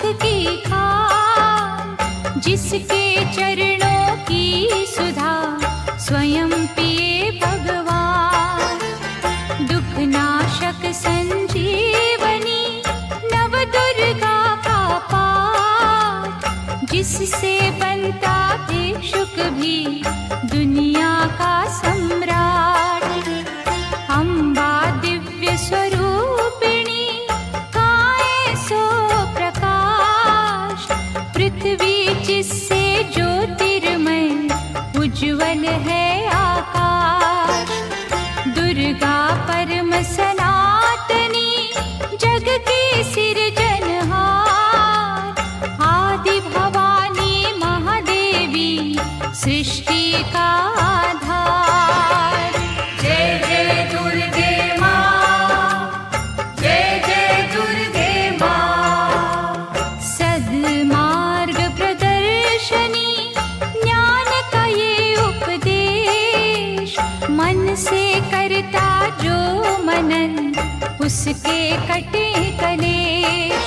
सुख की खान, जिसके चरणों की सुधा स्वयं पिए भगवान। दुख नाशक संजीवनी नव दुर्गा का पाठ, जिससे बनता भिक्षुक भी दुनिया का सम्राट। अम्बा दिव्य स्वरूपिणी काए सो प्रकाश, पृथ्वी जिससे ज्योतिर्मय उज्ज्वल है आकाश। दुर्गा परम सनातनी जग की सिरजनहार, आदि भवानी महादेवी सृष्टि का आधार। जय जय दुर्गे माँ, जय जय दुर्गे माँ। सद्मार्ग प्रदर्शनी ज्ञान का ये उपदेश, मन से करता जो मनन उसके कटे कलेश।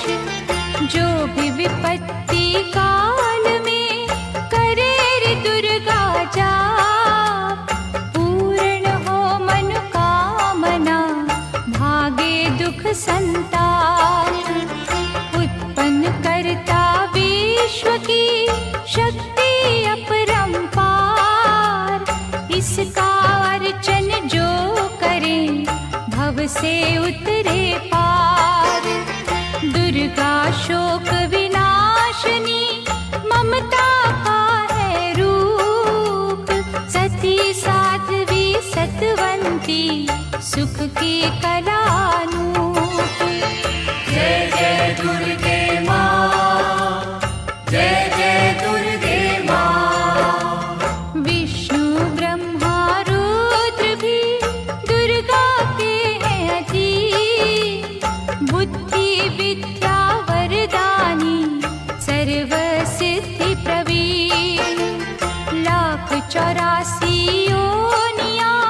जो भी विपत्ति काल में करे रे दुर्गा जाप, पूर्ण हो मनोकामना भागे दुख संताप। उत्पन्न करता विश्व की शक्ति अपरंपार, इसका अर्चन जो करे भव से उतरे पार। दुर्गा शोक विनाशनी ममता का है रूप, सती साध्वी सतवंती सुख की कलानूप। जय जय दुर्गे माँ, जय जय दुर्गे माँ। विष्णु ब्रह्मा रुद्र भी दुर्गा के हैं अधीन, बुद्धि विद्या वरदानी सर्व सिद्धि प्रवीण। 1,84 योनियां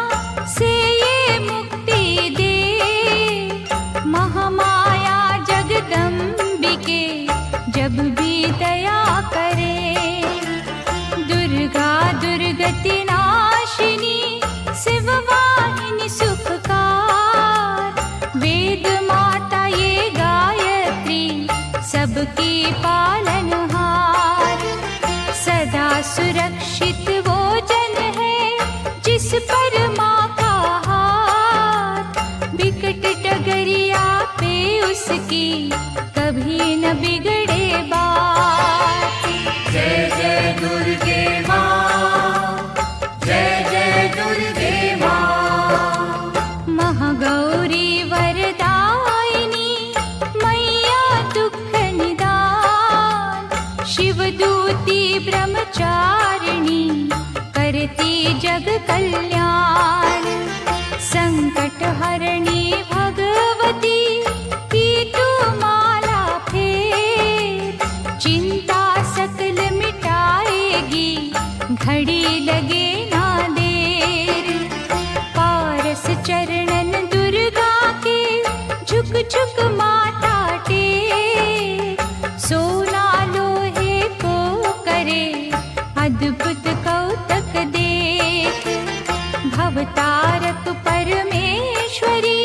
से ये मुक्ति दे, महामाया जगदम्बिके जब भी दया करे। दुर्गा दुर्गति नाशिनी शिववाहिनी सुखकार, वेद माता ये गायत्री सबकी पालनहार। सदा सुरक्षित वो जन है जिस पर माँ का हाथ, विकट डगरिया पे उसकी कभी न बिगड़े बात। जय जय दुर्गे माँ, जय जय दुर्गे माँ। महागौरी वरदायिनी मैया दुख निदान, शिवदूती ब्रह्मचारिणी करती जग कल्याण। संकट हरणी भगवती की तू माला फेर, चिंता सकल मिटाएगी घड़ी लगे ना देर। पारस चरणन दुर्गा के झुक झुक माथा टेक, सोना लोहे को करे अद्भुत कौतक देख। भवतारक परमेश्वरी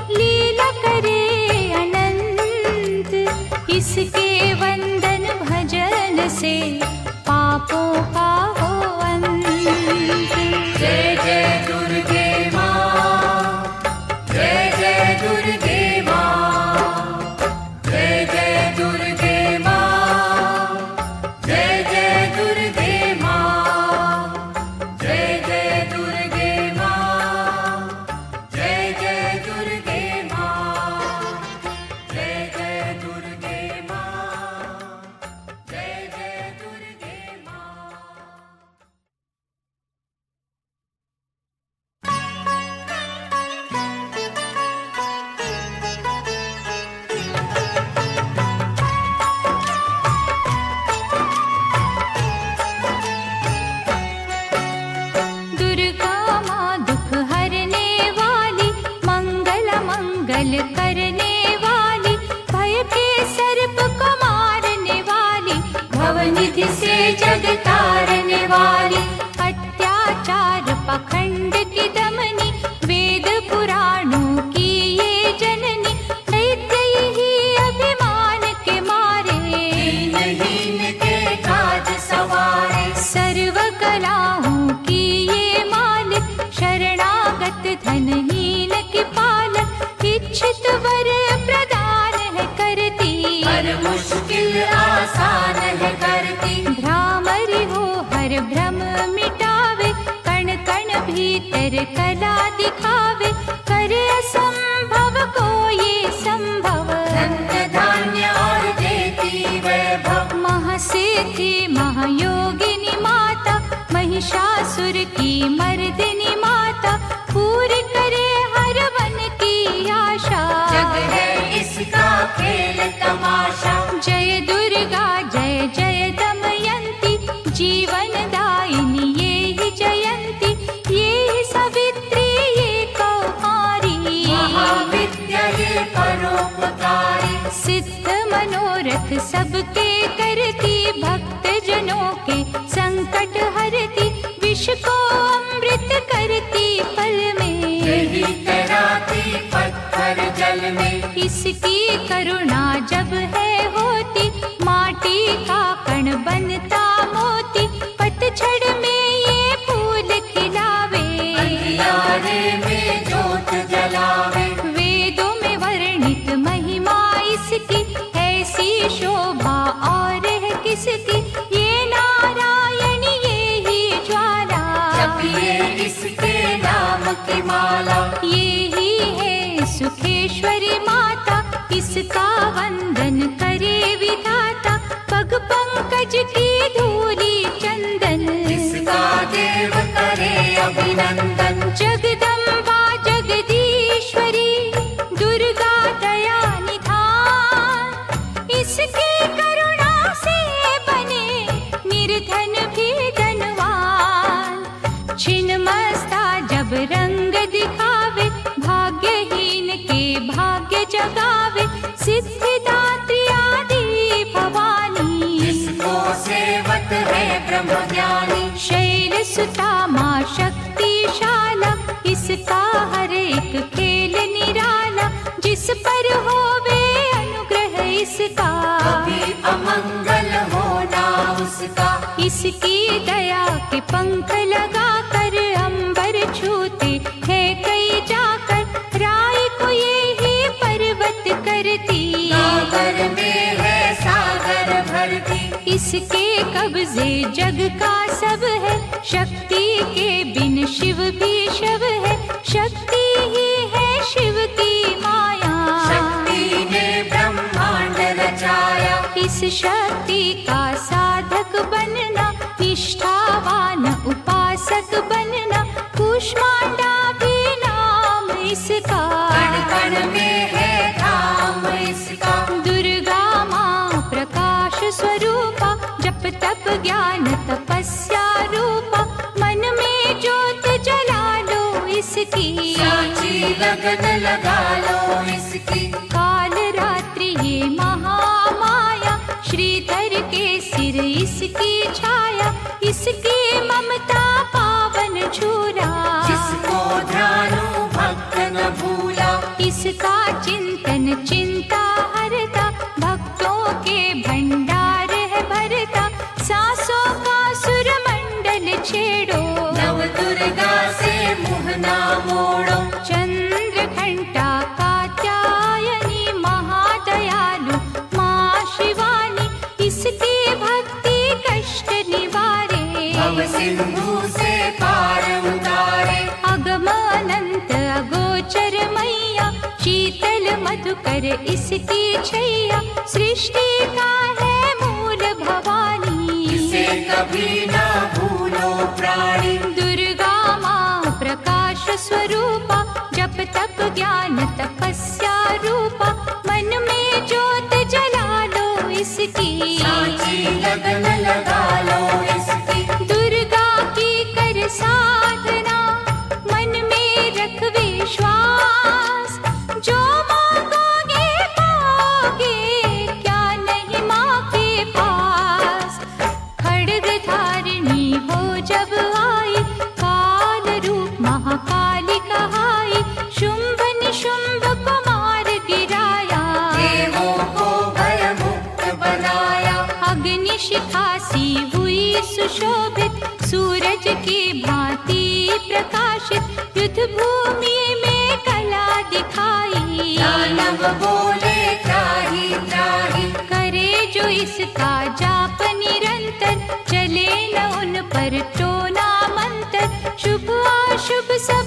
लीला करे अनंत, इसके वंदन भजन से पापों का हो अंत। जय जय दुर्गे माँ, जय जय दुर्गे माँ। जय जय दुर्गे माँ, जय जय दुर्गे माँ। जय जय दुर्गे माँ, जय जय दुर्गे माँ। जय जय दुर्गे माँ, जय जय दुर्गे माँ। करने वाली, भय के सर्प को मार सुंदर कला दिखावे, करे असंभव को ये संभव। धन्य धान्य और देती वैभव, महासिद्धि महायोगिनी माता, महिषासुर की मर्दिनी माता, पूरी करे हर मन की आशा। जग है इसका खेल तमाशा। जय दुर्गा जय जय दमयंती, जीवन दायिनी ये ही जयंती, ये ही सावित्री ये कौमारी, महाविद्या ये परोपकारी। सिद्ध मनोरथ सबके करती, भक्त जनों के संकट हरती, विष को अमृत करती पल में, यही तैराती पत्थर जल में। इसकी करुणा जब है होती, माटी का कण बनता मोती, पतझड़ में ये फूल खिलावे, अंधियारे में जोत जलावे। वेदों में वर्णित महिमा इसकी, ऐसी शोभा और है किसकी, ये नारायण ये ही ज्वाला, जपिए इसके नाम की माला। ये ही है सुखेश्वरी माता, इसका वंदन करे विधाता, पग पंकज की धूली चंदन, इसका देव करे अभिनंदन। जगदम्बा जगदीश्वरी दुर्गा दया निधान, इसकी करुणा से बने निर्धन भी धनवान। छिन्नमस्ता जब रंग दिखावे, भाग्यहीन के भाग्य जगावे, सिद्धिदात्री आदि भवानी, जिसको सेवत है ब्रह्म ज्ञानी। शैल सुता माँ शक्तिशाला, इसका हर एक खेल निराला, जिस पर होवे अनुग्रह इसका, कभी अमंगल होना उसका। इसकी दया के पंख लगा कर, अंबर छूते हैं कई जाकर, राय को ये ही पर्वत करती, सागर में है सागर भरती। इसके कब्जे जग का सब है, शक्ति के बिन शिव भी शव है, शक्ति ही है शिव की माया, शक्ति ने ब्रह्मांड रचाया। इस शक्ति का साधक बनना, निष्ठावान उपासक बनना, कुष्मांडा भी नाम इसका, कण कण में है धाम इसका। दुर्गा माँ प्रकाश स्वरूपा, जप तप ज्ञान तपस्या रूपा, मन में ज्योत जला लो इसकी, साची लगन लगा लो इसकी। काल रात्रि ये महामाया, श्रीधर के सिर इसकी छाया, इसकी ममता पावन झूला, जिसको ध्यानु भक्त न भूला। इसका चिंतन चिंता हरता, भक्तों के भंडार है भरता, सांसों का सुर मंडल छेड़ो, नव दुर्गा से मुँह ना मोड़ो। चंद्र घंटा कात्यायनी महादयालु माँ शिवानी, इसकी भक्ति कष्ट निवारे, भव सिंधु से पार उतारे। अगम अनंत अगोचर मैया, शीतल मधुकर इसकी छैया, सृष्टि का है मूल भवानी, इसे कभी ना भूलो प्राणी। दुर्गा माँ प्रकाश स्वरूपा, जप तप ज्ञान तपस्या रूपा, मन में ज्योत जला लो इसकी, साची लगन लगा लो इसकी। दुर्गा की कर साधना, मन में रख विश्वास, जो मांगोगे पाओगे, क्या नहीं माँ के पास। खड्ग धारिणी हो जब आई, काल रूप महाकाली कहाई, शुंभ निशुंभ को मार गिराया, देवों को भय मुक्त बनाया। अग्नि शिखा सी हुई सुशोभित, सूरज की भांति प्रकाशित, युद्ध भूमि में कला दिखाई, दानव बोले त्राहि त्राहि। करे जो इसका जाप निरंतर, चले न उन पर टोना मंत्र, शुभ अशुभ सब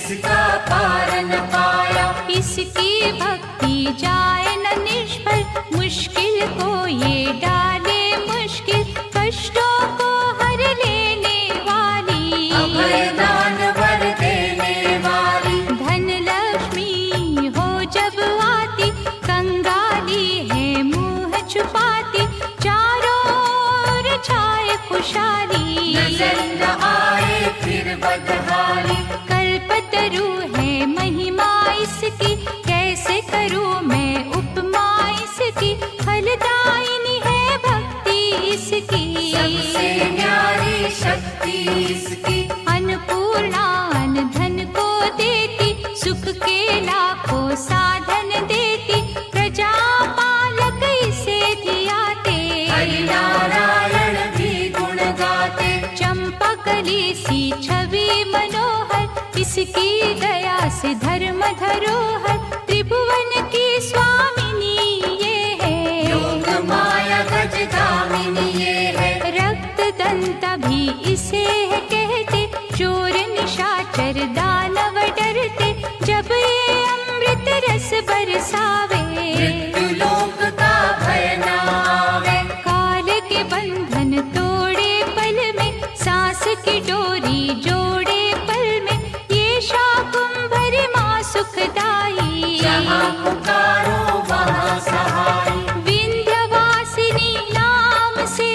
इसका पार न पाया। इसकी भक्ति जाए न निष्फल, मुश्किल को ये डाले मुश्किल, कष्टों को हर लेने वाली, अभय दान वर देने वाली। धन लक्ष्मी हो जब आती, कंगाली है मुंह छुपाती, चारों ओर छाए खुशहाली, नजर न आए फिर बदहाली। कल्पतरु है महिमा इसकी, कैसे करूं मैं उपमा इसकी, फलदायिनी है भक्ति इसकी, सबसे न्यारी शक्ति इसकी। अन्नपूर्णा अन्न धन को देती, सुख के लाखों साधन देती, प्रजा पालक इसे धियाते, हरि नारायण भी गुण गाते। चंपा कली सी छवि मनोहर, इसकी दया से धर्म धरोहर, त्रिभुवन की स्वामिनी ये है, योग माया गजगामिनी ये है। रक्त दंता भी इसे है कहते, चोर निशाचर दानव डरते, जब ये अमृत रस बरसावे, मृत्यु लोक का भय न आवे। काल के बंधन तोड़े पल में, सांस की डोरी जोड़े पल में, ये शाकुंभरी माँ सुखदाई, जहाँ पुकारो वहाँ सहाय। विंध्यवासिनी नाम से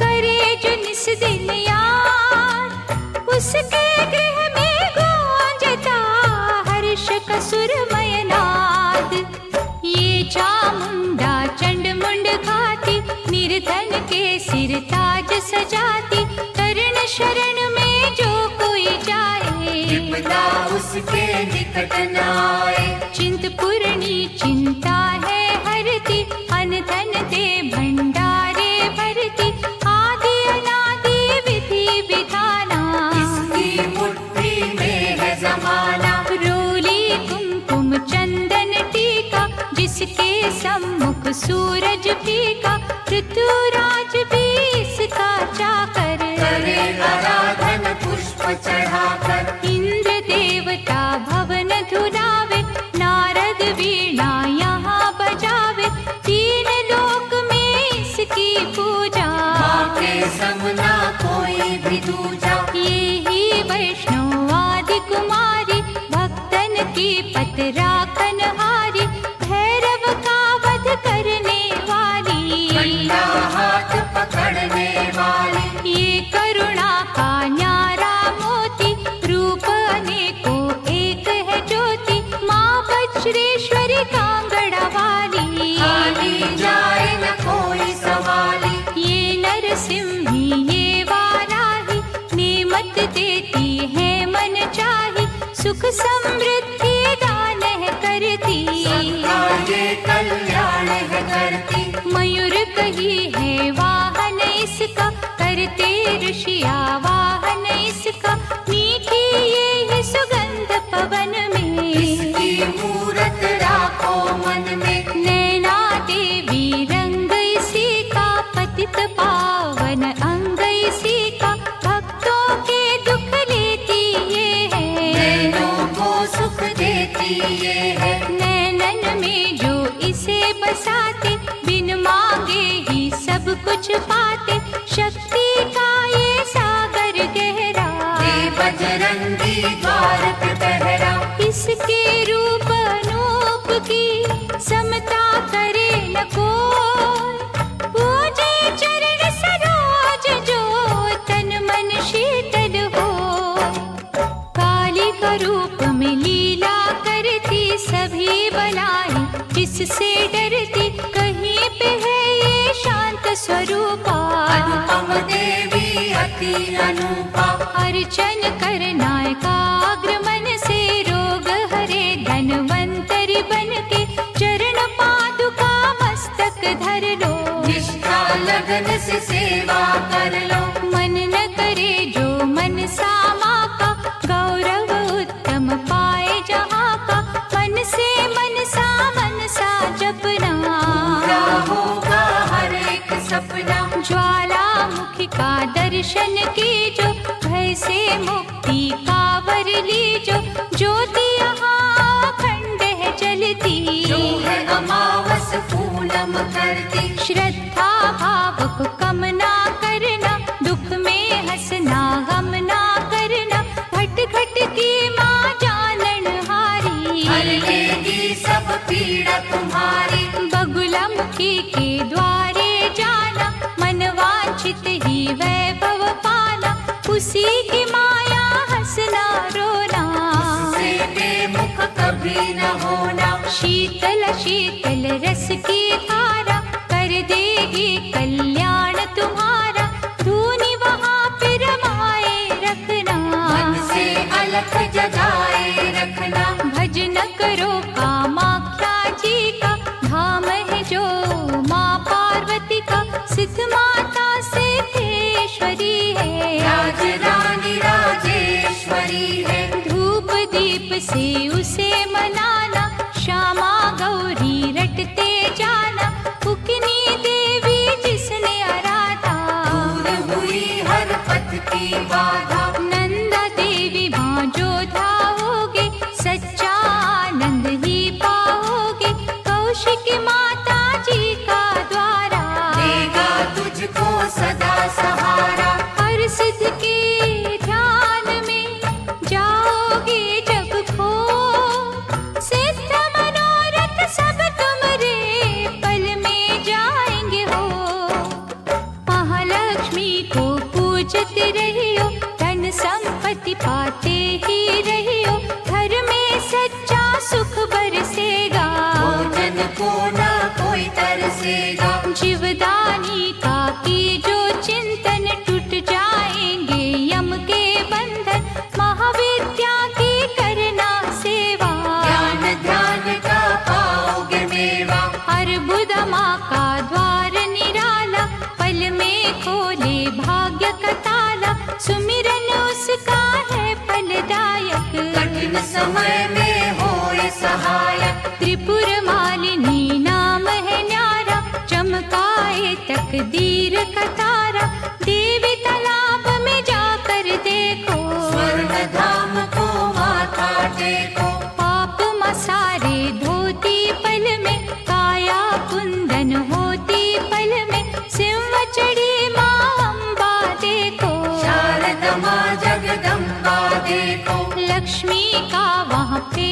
करे जो निस दिन याद, उसके गृह में गूंजता हर्ष का सुरमय नाद। ये चामुंडा चंड मुंड खाती, निर्धन के सिर ताज सजाती, कर्ण शरण में जो कोई जाए, विपदा उसके निकट न आए। चिंतपूर्णी चिंता है हरती, अन्न धन दे भंडारे भरती, आदि अनादि विधि विधाना, इसकी मुट्ठी में है जमाना। रोली कुमकुम चंदन टीका, जिसके सम्मुख सूरज फीका, ऋतुराज भी इसका चाकर, करे आराधन पुष्प चढ़ाकर। इंद्र देवता भवन धुलावे, नारद वीणा यहाँ बजावे, तीन लोक में इसकी पूजा, माँ के समना कोई भी दूजा। ये ही वैष्णव आदि कुमारी, भक्तन की पत राखन हारी, भैरव का वध करने वाली, कंधा हाथ पकड़ने वाली। ये करुणा का न्यारा मोती, रूप अनेकों एक है ज्योति, माँ वज्रेश्वरी कांगड़ा वाली, खाली जाए न कोई सवाली। ये नरसिंही ये वाराही, नेमत देती है मन चाही, सुख समृद्धि दान है करती, सबका ये कल्याण है करती। मयूर कही है वाहन इसका, करते ऋषिया वाहन इसका, मीठी ये है सुगंध पवन में, इसकी मूरत राखो मन में। नैना देवी रंग इसी का, पतित पावन अंग इसी का, भक्तों के दुख लेती ये है, नैनों को सुख देती ये है। नैनन में जो इसे बसाते, बिन मांगे ही सब कुछ पाते, शक्ति का ये सागर गहरा, ये बजरंगी द्वार पे पहरा। इसके रूप अनूप की समता करे न कोई, पूजे चरण सरोज जो तन मन शीतल हो, काली का रूप में लीला करती, सभी बलाई जिससे डरती, कहीं पे है ये शांत स्वरूपा, अनुपम देवी अति अनुपा। अर्चन करना एकाग्र मन से, रोग हरे धनवंतरी बन के, चरण पादुका मस्तक धर लो, निष्ठा लगन से सेवा कर लो। मन न करे जो मन सामा का, गौरव उत्तम पाए जहाँ का, मन से मनसा जपना, पूरा होगा हर एक सपना। ज्वालामुखी का दर्शन की जो, भय से मुक्ति का वर लीजो, ज्योति यहाँ अखंड है जलती। जो है अमावस पूनम करती, श्रद्धा भाव को कम ना करना, दुख में हंसना गम ना करना। घट घट की माँ जानन हारी, हर लेगी सब पीड़ा तुम्हारी। बगुलमुखी के द्वारे जाना, मन वांछित ही वैभव पाना। उसी की माया हंसना रोना, उससे बेमुख कभी न होना। शीतल शीतल रस की धारा, कर देगी कल्याण तुम्हारा। धूनी वहाँ पे रमाए रखना, मन से अलख जगाए रखना। भजन करो कामाख्या जी का, धाम है जो माँ पार्वती का। सिद्ध माता सिद्धेश्वरी है, राज रानी राजेश्वरी है। धूप दीप से उसे मनाना, श्यामा गौरी रटते जाना। उकनी देवी जिसने आराधा, दूर हुई हर पथ की बाधा। नंदा देवी माँ जो धाओगे, सच्चा आनंद ही पाओगे। कौशिकी माता जी का द्वारा, देगा तुझको सदा सहारा। हर सिद्ध के ध्यान में जाओगे जब खो। सिद्ध मनोरथ सब तुम्हारे पल में जाएंगे हो। महालक्ष्मी को पूजते रहियो, धन संपत्ति पाते ही रहियो। घर में सच्चा सुख बरसेगा, भोजन को न कोई तरसेगा। जीवदानी का की जो चिंतन, टूट जाएंगे यम के बंधन। महाविद्या की करना सेवा, ज्ञान ध्यान का पाओगे मेवा। अर्बुद माँ का द्वार निराला, पल में खोले भाग्य का ताला। सुमिरन उसका है फलदायक, कठिन समय में होए सहायक। त्रिपुर मालिनी नाम है न्यारा, चमकाए तकदीर का तारा। देवी तालाब में जाकर देखो, स्वर्ण धाम को माथा टेको। पाप मसारे धोती पल में, काया कुंदन होती पल में। सिंह चढ़ी माँ अम्बा देखो, शारदा माँ जगदम्बा देखो। लक्ष्मी का वहाँ पे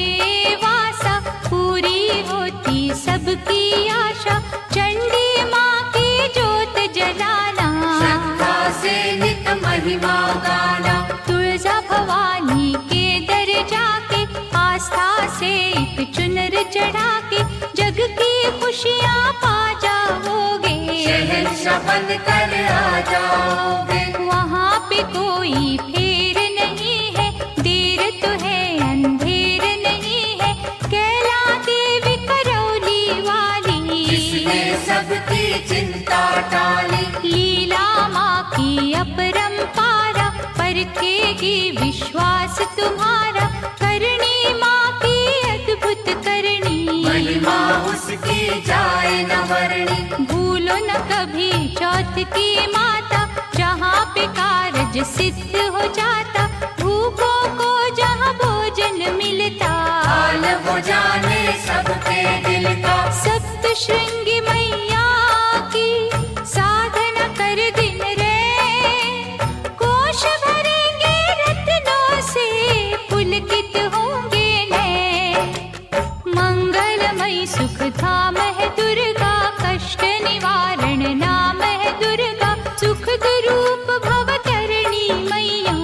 वासा, पूरी होती सबकी आशा। चंडी माँ की जोत जलाना, श्रद्धा से नित महिमा गाना। तुळजा भवानी के दर जाके, आस्था से एक चुनर चढ़ा के। जग की खुशियाँ पा जाओगे, शहंशाह बन कर आ जाओगे। वहाँ पे कोई फेर नहीं है, देर तो है अंधेर नहीं है। कैला देवी करौली वाली, जिसने सबकी चिंता टाली। लीला माँ की अपरंपारा, परखेगी विश्वास तुम्हारा। करनी माँ की अद्भुत करनी, महिमा उसकी जाए न वर्णी। भूलो न कभी चौथ की माता, जहाँ पे कारज सिद्ध हो जाता। भूखों को जहाँ भोजन मिलता, हाल वो जाने सबके दिल का। सप्त श्रृंगी मैया की साधना कर दिन रे। कोश भरेंगे रत्नों से, पुलकित होंगे नैन। मंगलमयी सुख धाम है दुर्गा, कष्ट निवारण नाम है दुर्गा। सुख रूप भवतरणी मैया,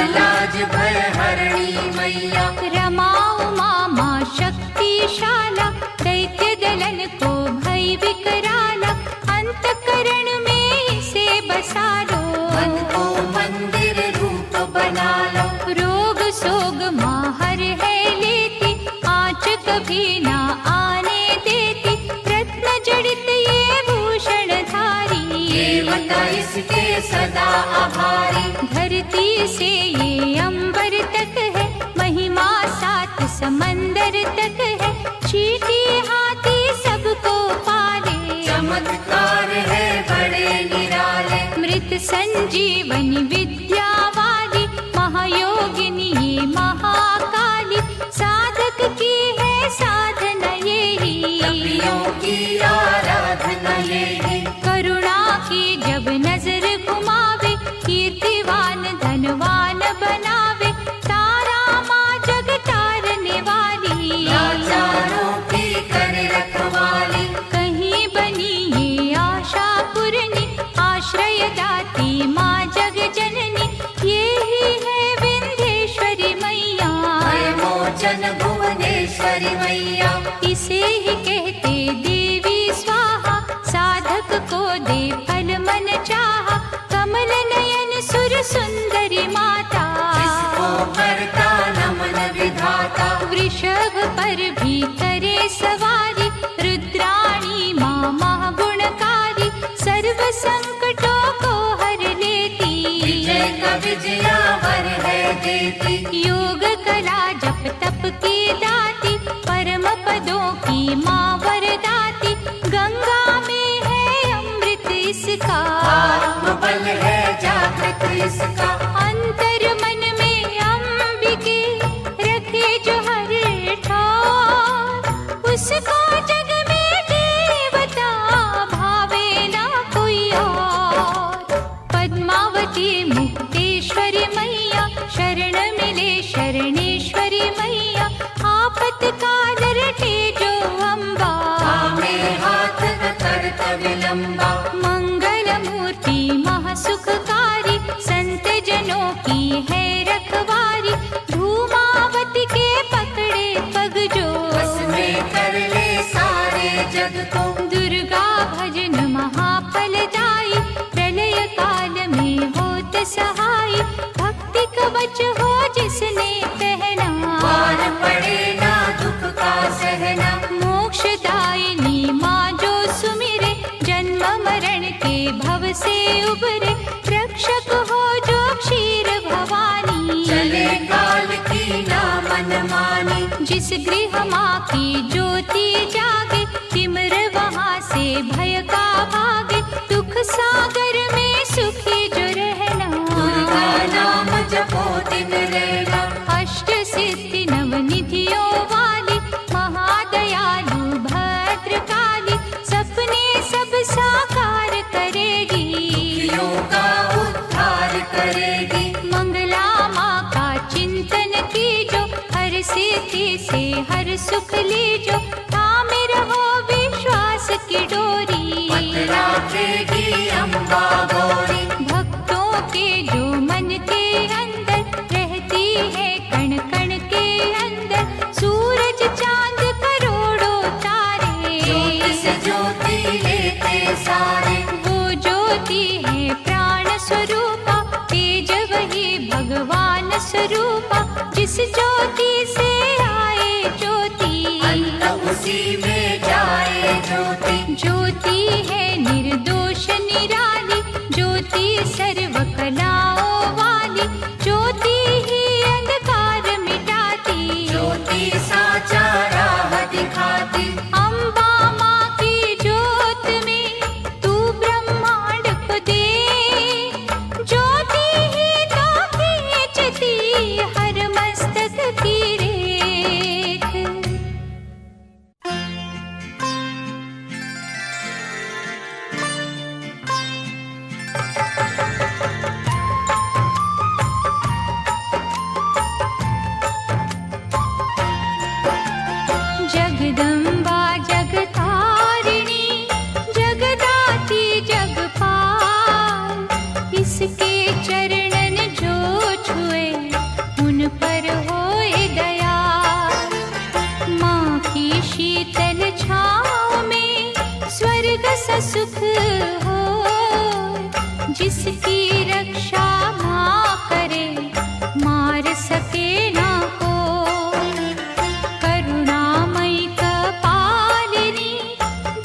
लाज भय हरणी मैया। रमा उमा माँ शक्तिशाला, दैत्य दलन को भय विकराला। अंतकरण में इसे बसा लो, मन को मंदिर रूप बना लो। रोग सोग माँ हर है लेती, आँच कभी ना आने देती। रत्न जड़ित ये भूषण धारी, देवता इसके सदा आभारी। धरती से ये अंबर तक है, महिमा सात समंदर तक है। चीटी हाथी सबको पाले, चमत्कार है बड़े निराले। मृत संजीवनी विद्या वाली। महायोगिनी ये महाकाली, साधक की है साधना यही, तपियों की आराधना यही। करुणा की जब नजर घुमावे, कीर्तिवान धनवान बनावे, तारा माँ जग तारने वाली, लाचारों की कर रखवाली। कहीं बनी ये आशा पूरनी, आश्रय दाती माँ जग जननी, यही है विंध्येश्वरी मैया, भय मोचन भुवनेश्वरी मैया। इसे ही कहते देवी स्वाहा, साधक को दे फल मन चाहा, कमल नयन सुर सुंदरी माता, इसको करता नमन विधाता। वृषभ पर भी करे सवारी, रुद्राणी माँ महागुणकारी, सर्व संकटों को हर लेती, विजय का विजयावर है देती। योग कला जप तप की दाती, परम पदों की माँ वरदाती, गंगा में है अमृत इसका, आत्मबल है जागृत इसका। अंतर मन में अंबिके रखे जो हर ठार, उसको जग में देवता भावे ना कोई और। पद्मावती मुक्तेश्वरी मैया, शरण मिले शरणेश्वरी मैया, आपतकाल रटे जो अम्बा, थामे हाथ न करत विलंबा। मंगल मूर्ति महासुखकारी, संत जनों की है रखवारी, धूमावती के पकड़े पग जो, बस में कर ले सारे जग को। दुर्गा भजन महाफलदायी, प्रलय काल में होत सहाय, भक्ति कवच हो जिसने पहना, पार पड़े ना दुख का सहना। मोक्षदायिनी माँ जो सुमिरे, जन्म मरण के भव से उबरे, रक्षक हो जो क्षीर भवानी, चले काल की ना मन मानी। जिस गृह माँ की ज्योति जागे, तिमिर वहाँ से भय का भागे, दुख सागर में सुखी जो रहना, दुर्गा नाम जपो दिन रहना। अष्ट सिद्धि नवनिधियों वाली, महादयालु भद्रकाली, सपने सब साकार करेगी, दुखियों का उद्धार करेगी। मंगला माँ का चिंतन कीजो, हर सिद्धि से हर सुख लीजो, थामे रहो विश्वास की डोरी, मत राखेगी अम्बा गौरी। भक्तों के जो मन के अंदर रहती है, कण कण के अंदर, सूरज चांद करोड़ों तारे, ज्योति से ज्योति लेते सारे। वो ज्योति है प्राण स्वरूपा, तेज वही भगवान स्वरूपा, जिस ज्योति से आए ज्योति, अंत उसी में जाए ज्योति। ज्योति है निर्दोष निराली, ज्योति सर्व कलाओं वाली, ज्योति ही अंधकार मिटाती, ज्योति साचा राह दिखाती। अम्बा माँ की ज्योत में तू ब्रह्मांड को दे, ज्योति ही तो खींचती हर मस्तक की रेख। जगदम्बा जगतारिणी, जगदाती जगपाल, इसके चरणन जो छुए उन पर होए दया, माँ की शीतल छाँव में स्वर्ग सा सुख हो, जिसकी रक्षा माँ करे मार सके ना को, करुणामयी कपालिनी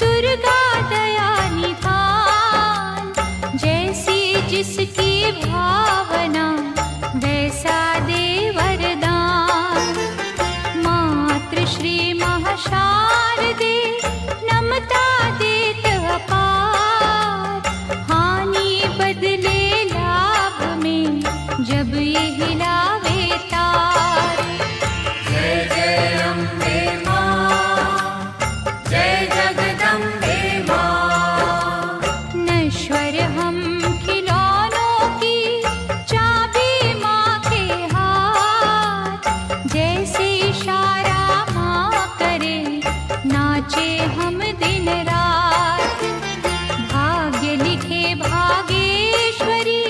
दुर्गा दया निधान, जैसी जिसकी भावना वैसा दे वरदान, मातृ श्री महाशारदे नमता देत अपार, हानि बदले लाभ में जब यही लाभ से इशारा माँ करे, नाचे हम दिन रात। भाग्य लिखे भागेश्वरी,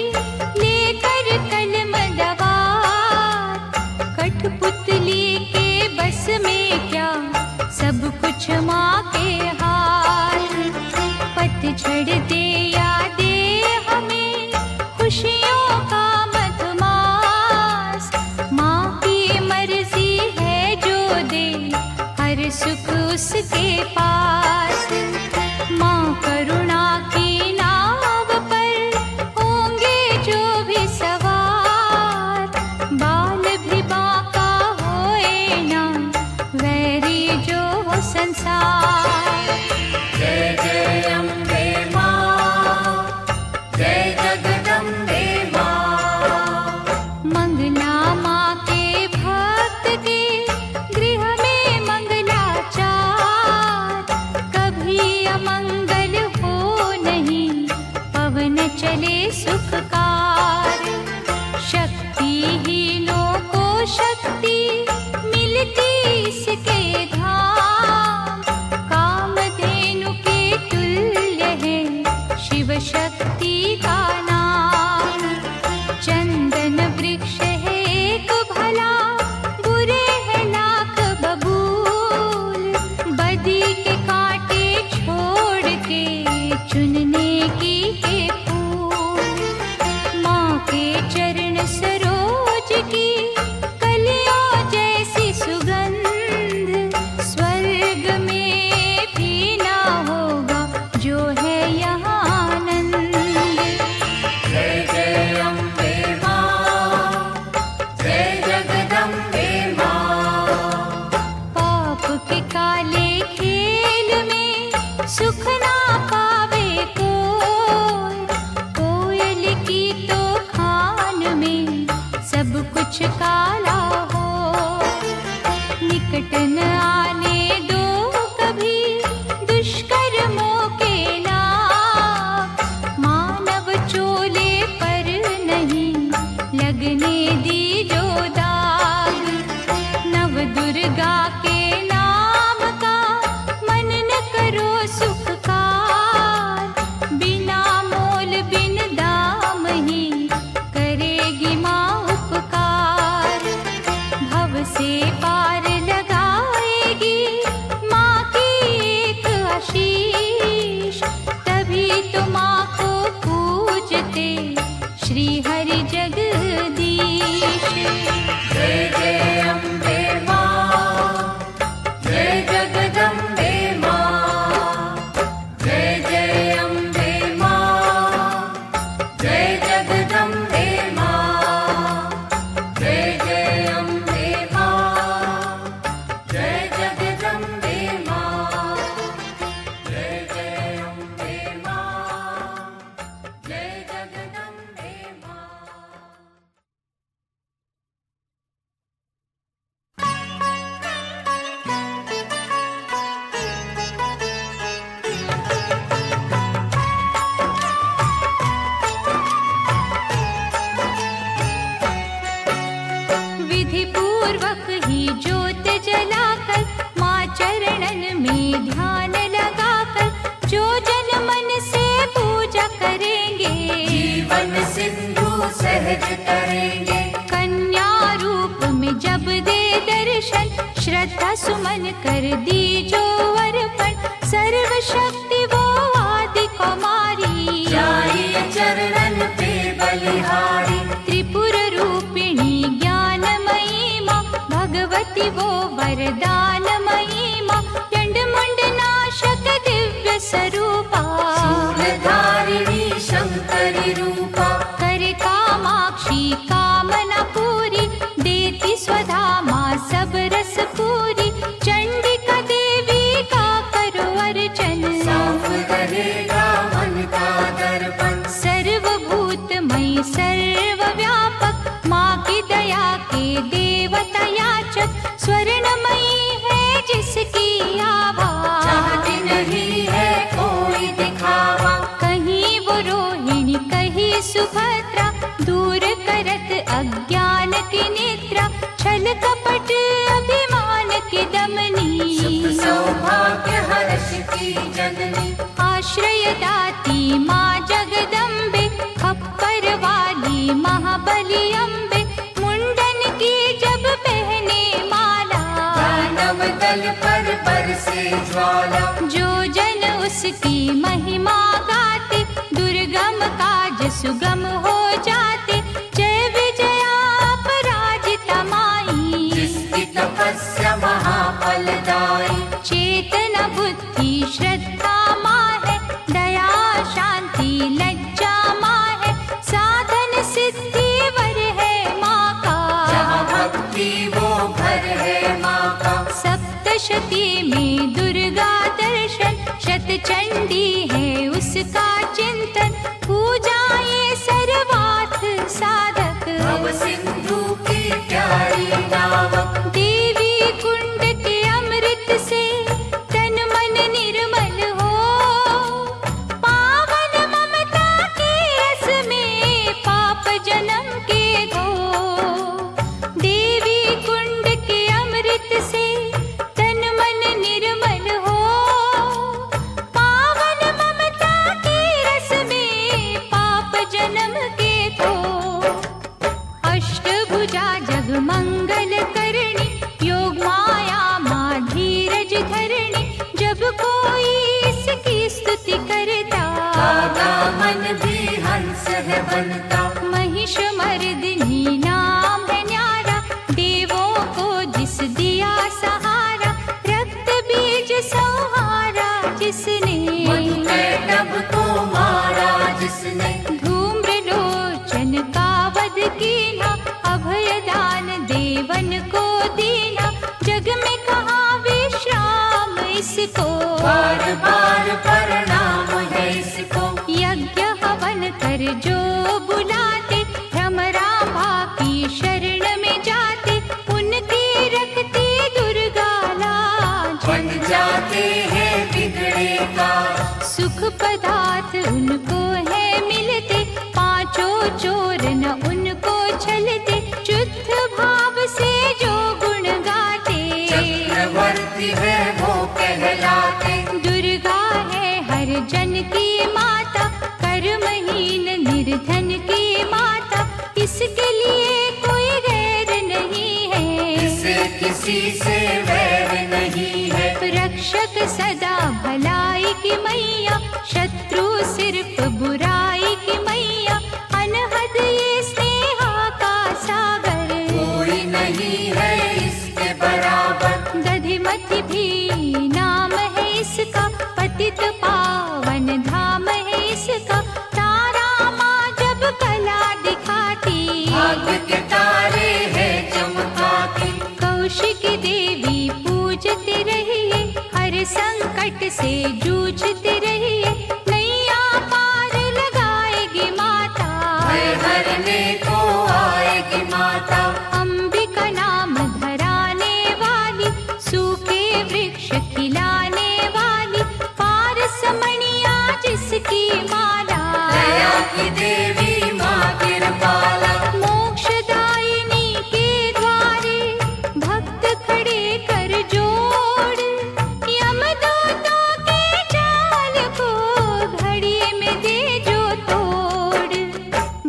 लेकर कलम दवात। कठपुतली के बस में क्या, सब कुछ माँ के हाथ। पतझड़ दे या दे हमें खुशियों का मधुमास, माँ की मर्जी है जो दे हर सुख उसके पास। माँ करुणा की नाव पर होंगे जो भी सवार, बाल भी बांका होए ना, वैरी जो हो संसार। जय जय अम्बे माँ, जय जगदम्बे माँ। मंगला माँ के भक्त के गृह में मंगलाचार, कभी अमंगल हो नहीं, पवन चले सुखकार। शक्तिहीनों को शक्ति मिलती इसके धाम, कामधेनु के तुल्य है शिव शक्ति का नाम। चंदन वृक्ष है एक भला, बुरे है लाख बबूल, बदी के कांटे छोड़ के चुनने की है फूल। माँ के चरण सरोज की कलियों जैसी सुगंध, स्वर्ग में भी ना होगा जो है यहाँ आनंद। जय जय अम्बे माँ, जय जगदम्बे माँ। पाप के काले खेल में सुख ना पावे कोई, कोयल की तो खान में सब कुछ काला हो। निकट न आने दो कभी दुष्कर्मों के लाभ, मानव चोले पर नहीं लगने दी जो दाग। नव दुर्गा के नाम का मन न करो सुखकार, बिना मोल बिन दाम ही करेगी माँ उपकार। भव से पार लगाएगी माँ की एक आशीष, तभी तो माँ को पूजते श्री हरि जगदीश। जय जय अम्बे माँ, जय जगदम्बे माँ। जय जय अम्बे माँ, जय जगदम्बे माँ। जय जय अम्बे माँ, जय जगदम्बे माँ। जय जय अम्बे माँ, जय जगदम्बे माँ। विधि पूर्वक ही ज्योत जलाकर, माँ चरणन में ध्यान लगाकर, जो जन मन से पूजा करेंगे, जीवन सिंधु सहज करेंगे। कन्या रूप में जब दे दर्शन, श्रद्धा सुमन कर दी जो अर्पण, सर्वशक्ति वो आदि कुमारी, जाइए चरणन पे बलिहारी। त्रिपुर रूपिणी ज्ञानमयी माँ, भगवती वो वरदानमयी माँ, चंड मुंड नाशक दिव्य स्वरूपा, शूलधारिणी शंकरी रूपा। करे कामाक्षी कामना पूरी, देती स्वधा माँ सब रस पूरी। चंडिका देवी का करो अर्चन, साफ रहेगा मन का दर्पण। सर्वभूतमयी सर्वव्यापक, माँ की दया के देवता याचक, स्वर्णमयी है जिसकी आभा, चाहती नहीं है कोई दिखावा। कहीं वो रोहिणी कहीं सुभद्रा, दूर करत अज्ञान की निद्रा, छल कपट जननी। आश्रय दाती माँ जगदम्बे, खप्पर वाली महाबली अम्बे, मुंडन की जब पहने माला, दानव दल पर बरसे ज्वाला। जो जन उसकी महिमा गाते, दुर्गम काज सुगम हो जाते। जय विजया अपराजिता माई, जिसकी तपस्या महाफलदायी। चेतना बुद्धि श्रद्धा माँ है, दया शांति लज्जा माँ है, साधन सिद्धि वर है माँ का। जहाँ भक्ति वो घर है माँ का। सप्तशती में दुर्गा दर्शन, शतचंडी है उसका चिंतन, पूजाएं सर्वार्थ साधक। भव सिंधु की प्यारी नावक, देवी कुंड के अमृत से तन मन निर्मल हो, पावन ममता के रस में पाप जन्म के धो। देवी कुंड के अमृत से तन मन निर्मल हो, पावन ममता के रस में पाप जन्म के धो। अष्टभुजा जग मंगल करणी, योग माया माँ धीरज धरणी, जब कोई इसकी स्तुति करता, दादा मन भी हंस है बनता। महिष मर्दिनी नाम है न्यारा, देवों को जिस दिया सहारा, रक्त बीज संहारा जिसने, मधुकैटभ को मारा जिसने। धूम्रलोचन का वध कीना, अभयदान देवन को दीना, जग में कहाँ विश्राम इसको। बार बार प्रणाम है इसको। यज्ञ हवन कर जो बुलाते, भ्रमरांभा की शरण में जाते, उनकी रखती दुर्गा लाज। बन जाते हैं बिगड़े का। सुख पदार्थ उनको है मिलते, पांचों चोर न उनको छलते, शुद्ध भाव से जो गुण गाते। चक्रवर्ती है वो कहलाते। दुर्गा है हर जन की माता, कर्महीन निर्धन की माता, इसके लिए कोई गैर नहीं है, इसे किसी से वैर नहीं है। रक्षक सदा भलाई की मैया, शत्रु सिर्फ बुराई की मैया, अनहद ये स्नेहा का सागर, कोई नहीं है इसके बराबर। दधिमति भी नाम है इसका, पतित पावन धाम है इसका, तारा माँ जब कला दिखाती, भाग्य के तारे हैं चमकाती। कौशिकी देवी पूजते रहिए, हर संकट से जूझते रहिए, नैया पार लगाएगी माता, भय हरने को आएगी माता। अंबिका नाम धराने वाली, सूखे वृक्ष खिलाने वाली, पारसमणिया जिसकी माला, दया की देवी माँ कृपाला। मोक्षदायिनी के द्वारे भक्त खड़े कर जोड़, यमदूतों के जाल को घड़ी में दे जो तोड़।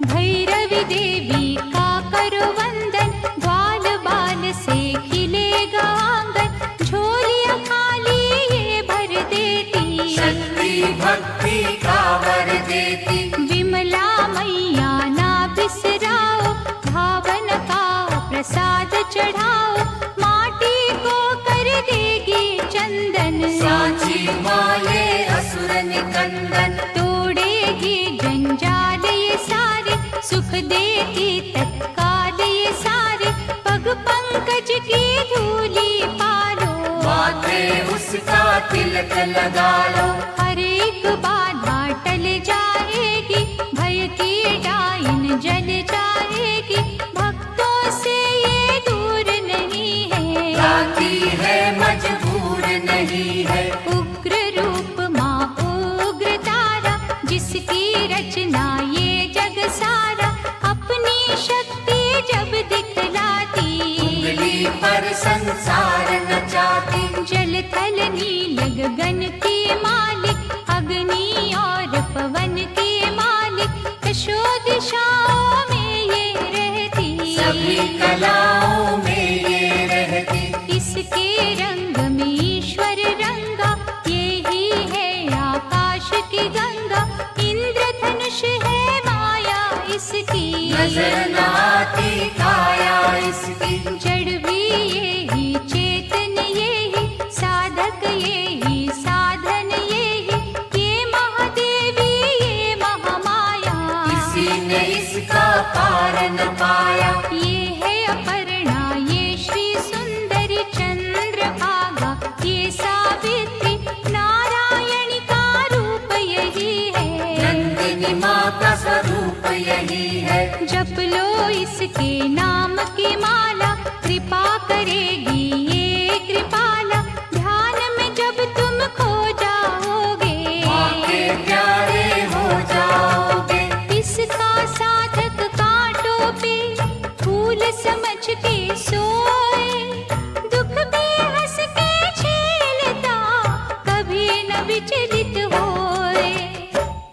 भैरवी देवी का करो वंदन, ग्वाल बाल से खिलेगा आंगन, झोलियां खाली ये भर देती, शक्ति भक्ति का वर देती। विमला मैया ना बिसराओ, भावन का प्रसाद चढ़ाओ, माटी को कर देगी चंदन, साची माये असुर निकंदन। तोड़ेगी जंजाल ये सारे, सुख देगी तत्काल ये सारे, पग पंकज की धूली पालो, माथे उसका तिलक लगा लो। हर एक बाधा टल जाएगी, भय की डाइन जल जाएगी, भक्तों से ये दूर नहीं है, राती है मजबूर नहीं है। उग्र रूप माँ उग्र तारा, जिसकी रचना ये जग सारा, अपनी शक्ति जब दिखलाती, उंगली पर संसार नचाती। जल थल नील गगन की माँ की काया इसकी। जड़ भी यही, चेतन यही, साधक यही, साधन यही, ये महादेवी ये महामाया। इसी ने इसका कारण पाया। ये है अपर्णा, ये श्री सुंदरी चंद्रभागा, ये सावित्री नारायणी का रूप यही है। नंदिनी माँ का स्वरूप यही है। जप लो इसके नाम की माला, कृपा करेगी ये कृपाला। ध्यान में जब तुम खो जाओगे, माँ के प्यारे हो जाओगे। इसका साधक कांटों पे फूल समझ के सोए, दुख भी हंस के झेलता, कभी न विचलित होए।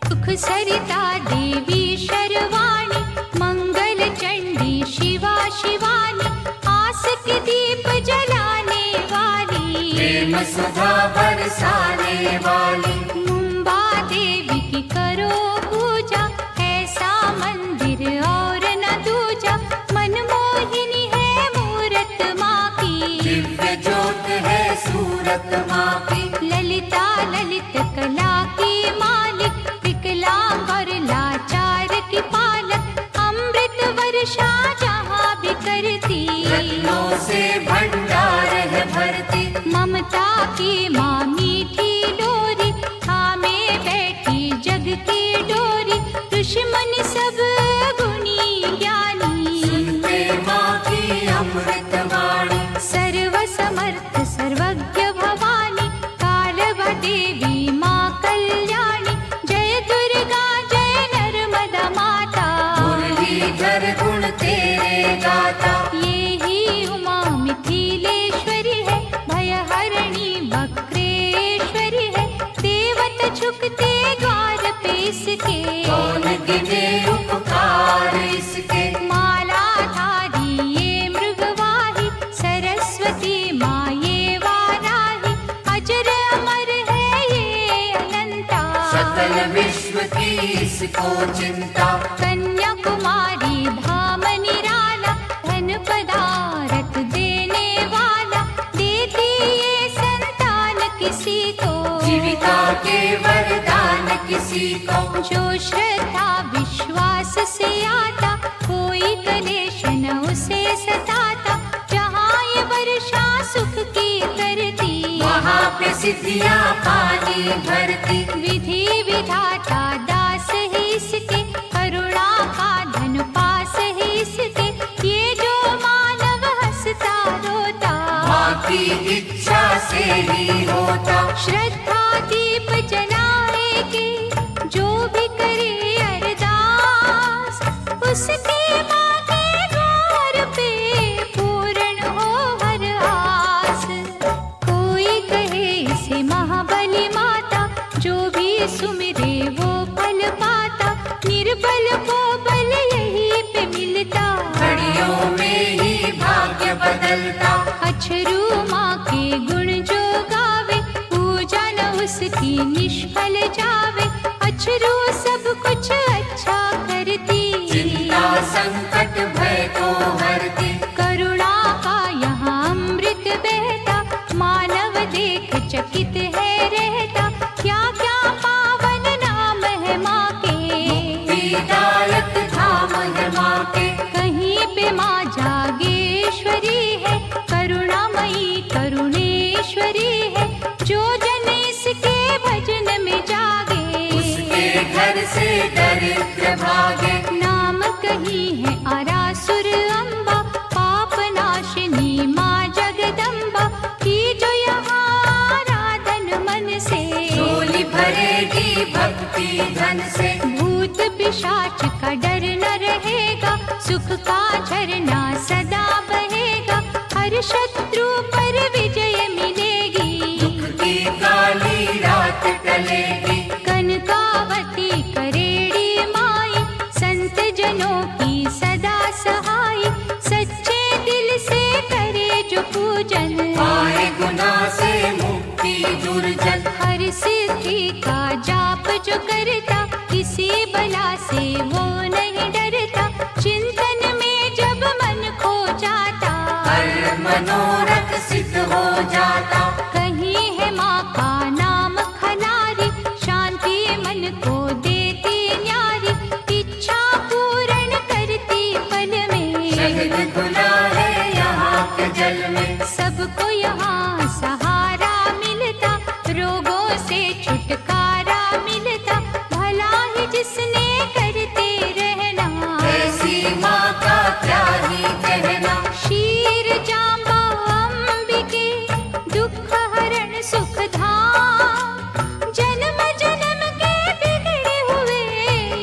सुख सरिता देवी शर्वाणी, मंगल चंडी शिवा शिवानी, आस के दीप जलाने वाली, प्रेम सुधा बरसाने वाली। मुंबा देवी की करो पूजा, ऐसा मंदिर और न दूजा। मनमोहिनी है मूरत माँ की, दिव्य ज्योत है सूरत माँ की। ललिता ललित कला की मालिक, विकलांग और लाचार की पालक, अमृत वर्षा जहाँ भी करती, रत्नों से भंडार है भरती। ममता की माँ मीठी डोरी, थामे बैठी जग की डोरी। दुश्मन सब गुणी ज्ञानी, सुनते माँ की अमृत वाणी। सर्व समर्थ सर्वज्ञ भवानी, कालवा देवी माँ कल्याणी। जय दुर्गा जय नर्मदा माता, मुरलीधर गुण तेरे गाता। ये ही उमा मिथिलेश्वरी है, भयहरिणी वक्रेश्वरी है। देवता झुकते द्वार पे इसके, कौन गिने उपकार इसके। मालाधारी ये मृगवाही, सरस्वती माँ ये वाराही। अजर अमर है ये अनंता, सकल विश्व की इसको चिंता। कन्याकुमारी धाम निराला, धन पदारथ देने वाला। देती ये संतान किसी को, जीविका के वरदान किसी को। जो श्रद्धा विश्वास से आता, कोई कलेश न उसे सताता। जहाँ ये वर्षा सुख की करती, वहाँ पे सिद्धियाँ पानी भरती। विधि विधाता दास है इसके, करुणा का धन पास है इसके। ये जो मानव हंसता रोता, माँ की इच्छा से ही होता। श्रद्धा दीप जलाएगी, जो भी करे अरदास, उसके माँ के द्वार पे पूर्ण हो हर आस। कोई कहे इसे महाबली माता, जो भी सुमिरे वो फल पाता। निर्बल को बल यही पे मिलता, घड़ियों में ही भाग्य बदलता। अछरू माँ के गुण जो गावे, पूजा न उसकी निष्फल जावे। अछरू सब कुछ अच्छा करती, चिंता संकट भय को हरती। करुणा का यहाँ अमृत बहता, मानव देख चकित है रहता। क्या क्या पावन नाम है माँ के, मुक्तिदायक धाम है माँ के। कहीं पे माँ जागेश्वरी है, करुणामयी करुणेश्वरी है। जो जन इसके भजन में जागे, उसके घर से दरिद्र भागे। नाम कहीं है आरासुर अम्बा, पाप नाशिनी माँ जगदम्बा। की जो यहाँ आराधन मन से, झोली भरेगी भक्ति धन से। भूत पिशाच का डर न रहेगा, सुख का झरना सदा बहेगा। हर शत्रु पर विजय मिलेगी, दुख की काली रात टलेगी। कनकावती करेड़ी माई, संत जनों की सदा सहाय। सच्चे दिल से करे जो पूजन, पाए गुनाह से मुक्ति दुर्जन। हर सिद्धि का जाप जो करता, किसी बला से वो नहीं डरता। चिंतन में जब जाता। कहीं है माँ का नाम खनारी, शांति मन को देती न्यारी, इच्छा पूर्ण करती पल में। शहद घुला है यहाँ के जल में, सबको यहाँ सहारा मिलता, रोगों से छुटकारा मिलता, भला ही जिसने करते रहना। ऐसी माँ का क्या ही कहना। शीर जांबा अंबिके, दुख हरण सुख धाम, जन्म जन्म के बिगड़े हुए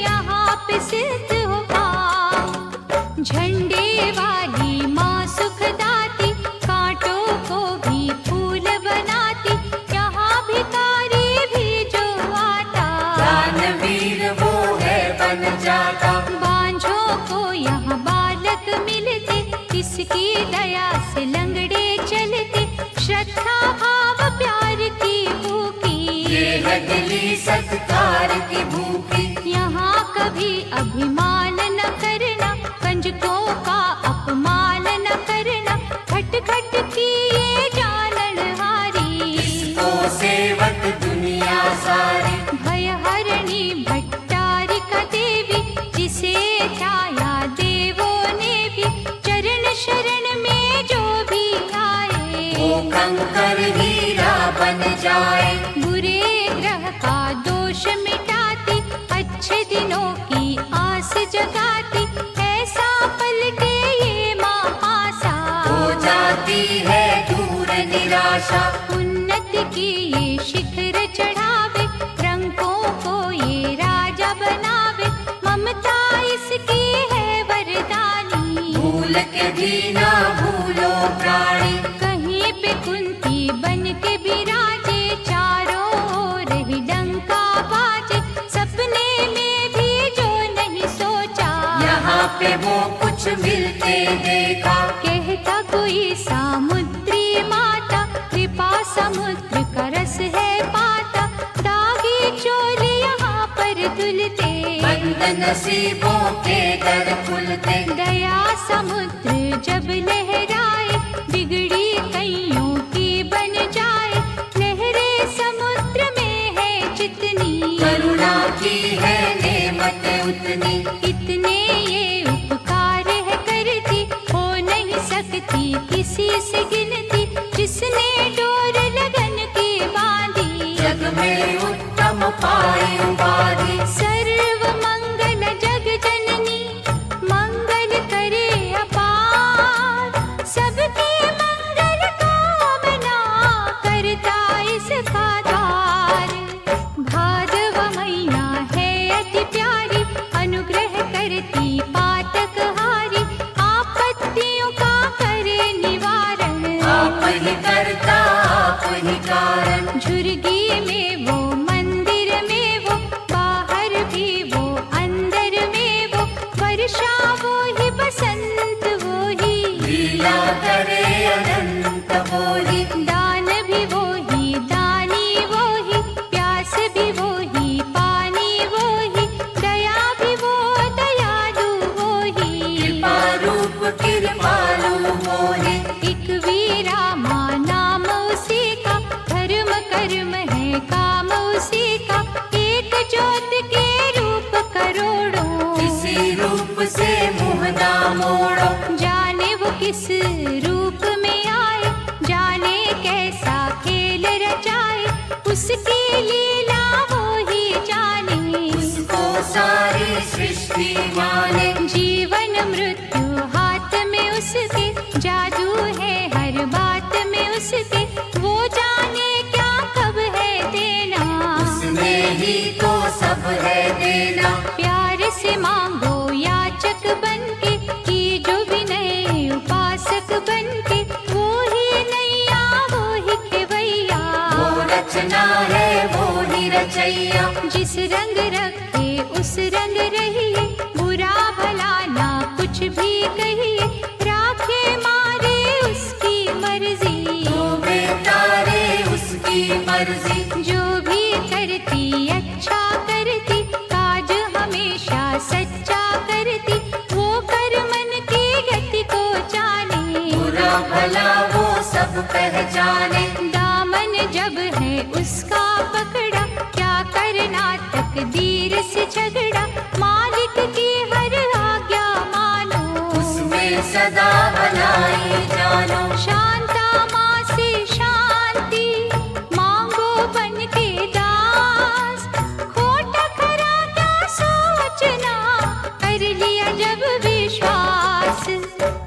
यहाँ पे सिद्ध हो काम। झंडे वाली माँ सुखदाती, कांटों को भी फूल बनाती, यहाँ भिखारी भी जो आता, दानवीर वो है बन जाता। बांझों को यहाँ बालक मिलते, इसकी दया से लंगड़े चलते, श्रद्धा भाव प्यार की भूखी, ये है दिली सत्कार की भूखी। यहाँ कभी अभिमान न करना, कंजकों का अपमान न करना, खट खट की ये जाननहारी, इसको सेवक दुनिया सारी। भय हरणी भट्टारिका देवी, जिसे ध्याया देवों ने भी, चरण शरण में जो भी आए, वो कंकर हीरा बन जाए। बुरे ग्रह का दोष मिटाती, अच्छे दिनों की आस जगाती, ऐसा पलटे ये माँ पासा, हो जाती है दूर निराशा। उन्नति की ये शिखर चढ़ावे, रंगों को ये राजा बनावे, ममता इसकी है वरदानी, भूल के भी ना भूलो प्राणी। कहीं पे कुंती बन के बिराजे, चारों ओर ही डंका बाजे, सपने में भी जो नहीं सोचा, यहाँ पे वो कुछ मिलते देखा। कहता कोई सामुद्री माता, कृपा समुद्र का रस है पाता, दागी चोली यहाँ पर धुलते, बंद नसीबों के दर खुलते। दया समुद्र जब लहराए, बिगड़ी कईयों की बन जाए, लहरे समुद्र में है जितनी, करुणा की है नेमत उतनी। इतने ये उपकार है करती, हो नहीं सकती किसी से गिनती, जिसने डोर लगन की बांधी, जग में उत्तम पाई उपाधि। सर्व मंगल जग जननी, मंगल करे अपार, सबके मंगल कामना करता इसका धार। भादव मैया है अति प्यारी, अनुग्रह करती पातक हारी, आपत्तियों का करे निवारण, आप ही करता आप ही कारण। झुर्गी में वो मंदिर में वो, बाहर भी वो अंदर में वो, वर्षा वो ही बसंत वो ही, लीला करे अनंत वो ही। दान भी वो ही दानी वो ही, प्यास भी वो ही पानी वो ही, दया भी वो दयालु वो ही, कृपा रूप कृपालु वो ही। एक वीरा माँ नाम उसी का, धर्म कर्म है काम उसी का, एक ज्योत के रूप करोड़ों, इसी रूप से मुँह ना मोड़ो। जाने वो किस रूप में आए, जाने कैसा खेल रचाए, उसकी लीला वो ही जाने, उसको सारी सृष्टि माने। जीवन मृत्यु हाथ में उसके, जादू है हर बात में उसके, वो जाने क्या कब है देना, उसने ही तो सब है देना। प्यार से मांगो याचक बनके, की जो विनय उपासक बनके, वो ही नैया वो ही खेवैया, वो रचना है वो ही रचैया। जिस रंग रखे उस रंग रहिए, बुरा भला ना कुछ भी कहिए, राखे मारे उसकी मर्जी, तो बेतारे उसकी मर्जी। जो भी करती अच्छा करती, काज हमेशा सच्चा करती, वो कर मन की गति को जाने, बुरा भला वो सब पहचाने। दामन जब है उसका पकड़ा, क्या करना तकदीर से झगड़ा। मालिक की हर आज्ञा मानो, उसमें सदा भलाई जानो। शांता माँ से शांति मांगो बन के दास। खोटा खरा क्या सोचना, कर लिया जब विश्वास।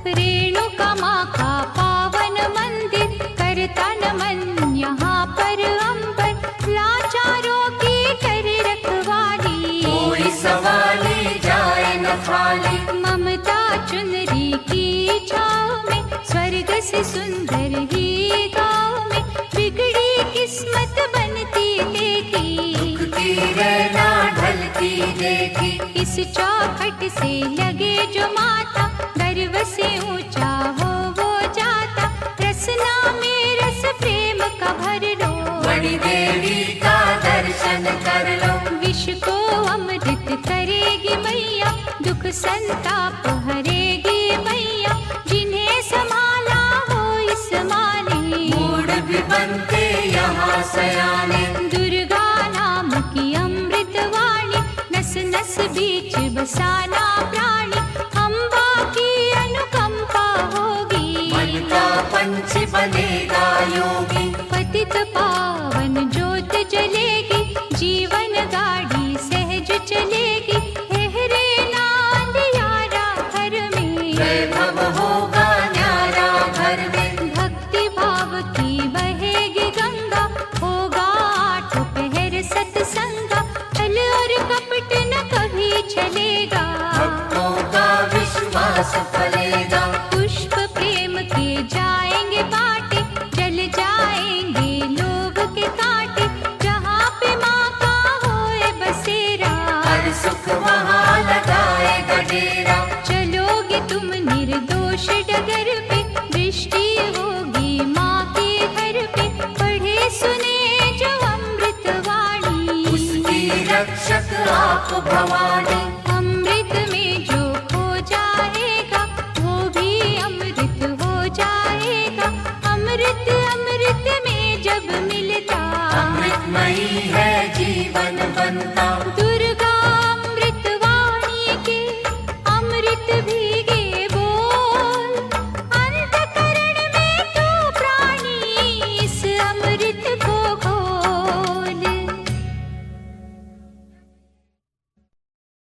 रेणुका माँ का पावन मंदिर, करता नमन यहाँ पर अंबर। लाचारों की करे रखवाली, कोई सवाली जाए न खाली। ममता चुनरी की छाँव में, स्वर्ग से सुंदर ही गाँव में। बिगड़ी किस्मत बनती देखी, दुखती रहना ढलती देखी। इस चौखट से लगे जो माथा, गर्व से ऊंचा हो वो जाता। रसना में रस प्रेम का भर लो, बड़ी देवी का दर्शन कर लो। विश्व को अमृत करेगी मैया, दुख संताप हरेगी मैया। जिन्हें संभाला हो इस माने, मूड भी बनते यहाँ सयाने। दुर्गा नाम की अमृत वाणी, नस नस बीच बसाना प्राणी। अम्बा की अनुकंपा होगी, मन का पंछी बनेगा योगी। पतित पावन ज्योत जलेगी, जीवन गाड़ी सहज चलेगी। हेहरे नांद यारा घर में, वैभव होगा न्यारा घर में। भक्ति भाव की बहेगी गंगा, होगा आठ पहर सत्संगा। छल और कपट न कभी चलेगा, भक्तों का विश्वास फलेगा। पुष्प प्रेम के जाएंगे बाटे, जल जाएंगे लोभ के कांटे। जहाँ पे माँ का होए बसेरा, हर सुख वहाँ लगाएगा डेरा। चलोगे तुम निर्दोष डगर पे, दृष्टि होगी माँ के घर पे। पढ़े सुने जो अमृत वाणी, उसकी रक्षक आप भवानी। अमृत में जो खो जाएगा, वो भी अमृत हो जाएगा। अमृत अमृत में जब मिलता, अमृतमयी है जीवन बनता।